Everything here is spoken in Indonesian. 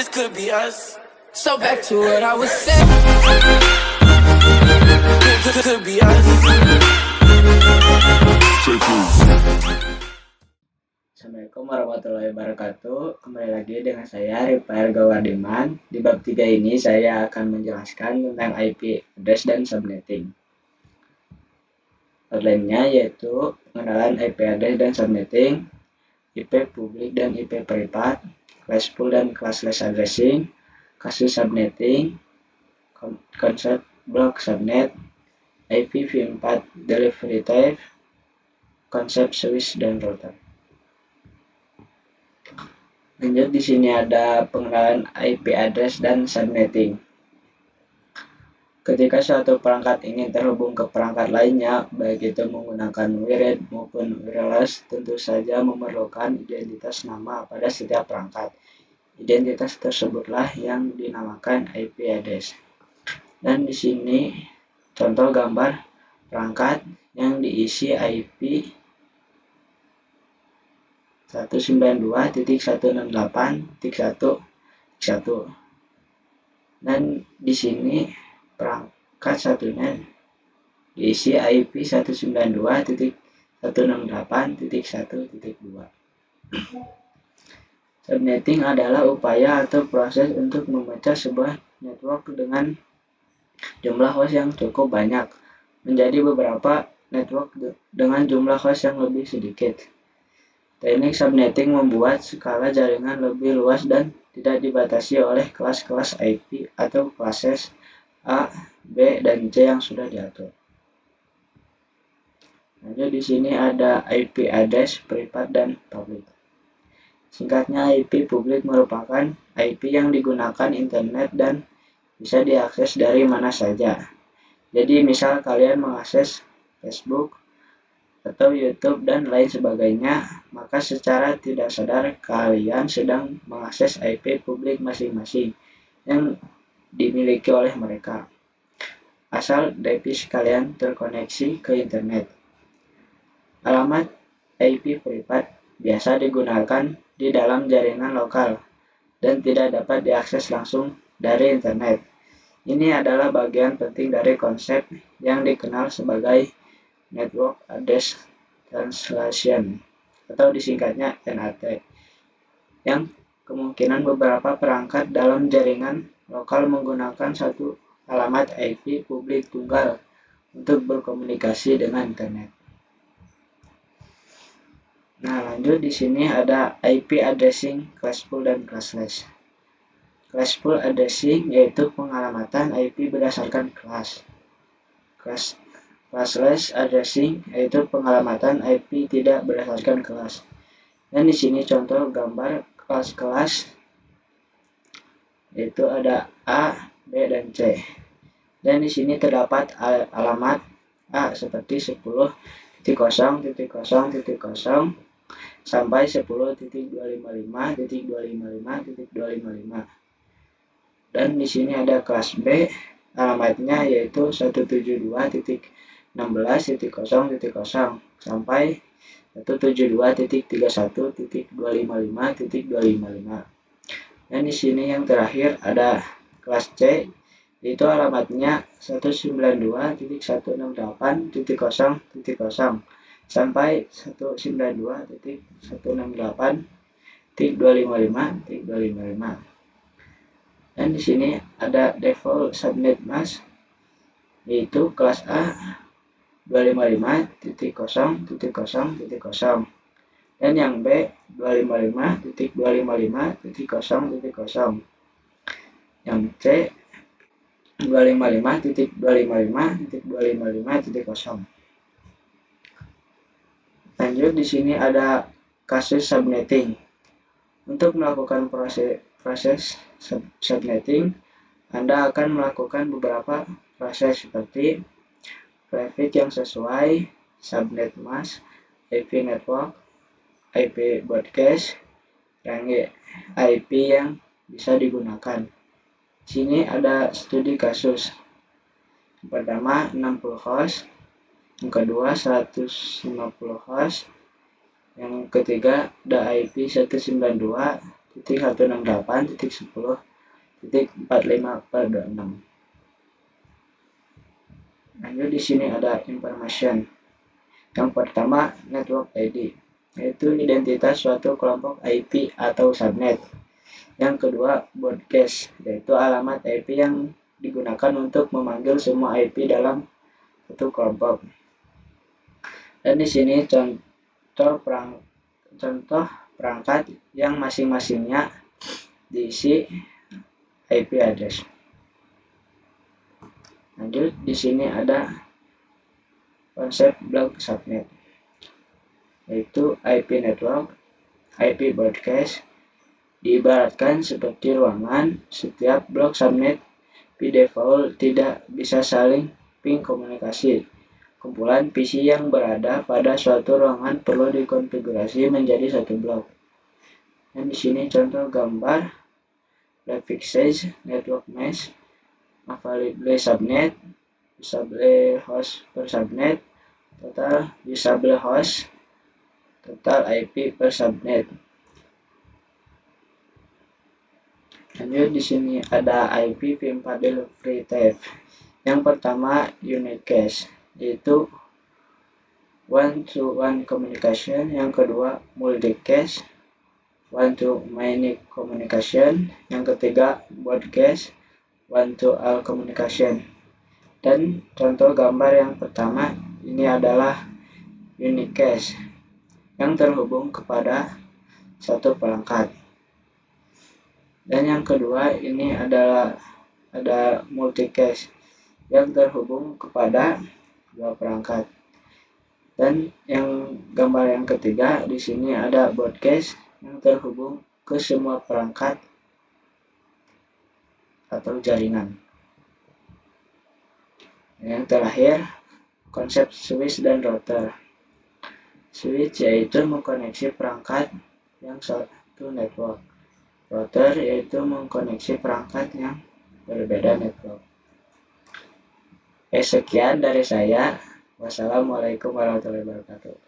this could be us. So back to what I was saying. Could be us. Assalamualaikum warahmatullahi wabarakatuh. Kembali lagi dengan saya Rifael Gawardiman. Di bab 3 ini saya akan menjelaskan tentang IP address dan subnetting. Outline-nya yaitu pengenalan IP address dan subnetting, IP publik dan IP privat, classful dan classless addressing, kasus subnetting, konsep block subnet, IPv4 delivery type, konsep switch dan router. Lanjut, di sini ada pengenalan IP address dan subnetting. Ketika suatu perangkat ingin terhubung ke perangkat lainnya, baik itu menggunakan wired maupun wireless, tentu saja memerlukan identitas nama pada setiap perangkat. Identitas tersebutlah yang dinamakan IP address. Dan di sini contoh gambar perangkat yang diisi IP 192.168.1.1. Dan di sini perangkat satunya diisi IP 192.168.1.2. Subnetting adalah upaya atau proses untuk memecah sebuah network dengan jumlah host yang cukup banyak menjadi beberapa network dengan jumlah host yang lebih sedikit. Teknik subnetting membuat skala jaringan lebih luas dan tidak dibatasi oleh kelas-kelas IP atau classes A, B, dan C yang sudah diatur. Lanjut, di sini ada IP address privat dan publik. Singkatnya, IP publik merupakan IP yang digunakan internet dan bisa diakses dari mana saja. Jadi misal kalian mengakses Facebook atau YouTube dan lain sebagainya, maka secara tidak sadar kalian sedang mengakses IP publik masing-masing yang dimiliki oleh mereka, asal device kalian terkoneksi ke internet. Alamat IP privat biasa digunakan di dalam jaringan lokal dan tidak dapat diakses langsung dari internet. Ini adalah bagian penting dari konsep yang dikenal sebagai Network Address Translation atau disingkatnya NAT, yang kemungkinan beberapa perangkat dalam jaringan lokal menggunakan satu alamat IP publik tunggal untuk berkomunikasi dengan internet. Nah, lanjut, di sini ada IP addressing classful dan classless. Classful addressing yaitu pengalamatan IP berdasarkan kelas. Classless addressing yaitu pengalamatan IP tidak berdasarkan kelas. Dan di sini contoh gambar kelas-kelas yaitu ada A, B, dan C. Dan di sini terdapat alamat A seperti 10.0.0.0 sampai 10.255.255.255. Dan di sini ada kelas B, alamatnya yaitu 172.16.0.0 sampai 172.31.255.255. Dan di sini yang terakhir ada kelas C, yaitu alamatnya 192.168.0.0 sampai 192.168.255.255. Dan di sini ada default subnet mask, yaitu kelas A 255.0.0.0 dan yang B 255.255.0.0, yang C 255.255.255.0. Lanjut, di sini ada kasus subnetting. Untuk melakukan proses subnetting, Anda akan melakukan beberapa proses seperti prefix yang sesuai, subnet mask, IP network, IP broadcast, range IP yang bisa digunakan. Sini ada studi kasus. Yang pertama 60 host, yang kedua 150 host, yang ketiga ada IP 192, 168.10.45/26. Lanjut di sini ada information. Yang pertama, network ID, yaitu identitas suatu kelompok IP atau subnet. Yang kedua, broadcast, yaitu alamat IP yang digunakan untuk memanggil semua IP dalam satu kelompok. Dan di sini contoh perangkat yang masing-masingnya diisi IP address. Lanjut, di sini ada konsep blok subnet, yaitu IP network, IP broadcast. Diibaratkan seperti ruangan, setiap blok subnet by default tidak bisa saling ping komunikasi. Kumpulan PC yang berada pada suatu ruangan perlu dikonfigurasi menjadi satu blok. Dan di sini contoh gambar prefixes, network mesh, available subnet, usable host per subnet, total usable host, total IP per subnet. Lanjut, di sini ada IPv4 delivery type. Yang pertama, unique cache, yaitu one-to-one communication. Yang kedua, multi-cache, one-to-many communication. Yang ketiga, broadcast, one-to-all communication. Dan contoh gambar yang pertama ini adalah unique cache yang terhubung kepada satu perangkat. Dan yang kedua ini adalah ada multi-cache yang terhubung kepada dua perangkat. Dan yang gambar yang ketiga di sini ada broadcast yang terhubung ke semua perangkat atau jaringan. Yang terakhir, konsep switch dan router. Switch yaitu mengkoneksi perangkat yang satu network. Router yaitu mengkoneksi perangkat yang berbeda network. Sekian dari saya. Wassalamualaikum warahmatullahi wabarakatuh.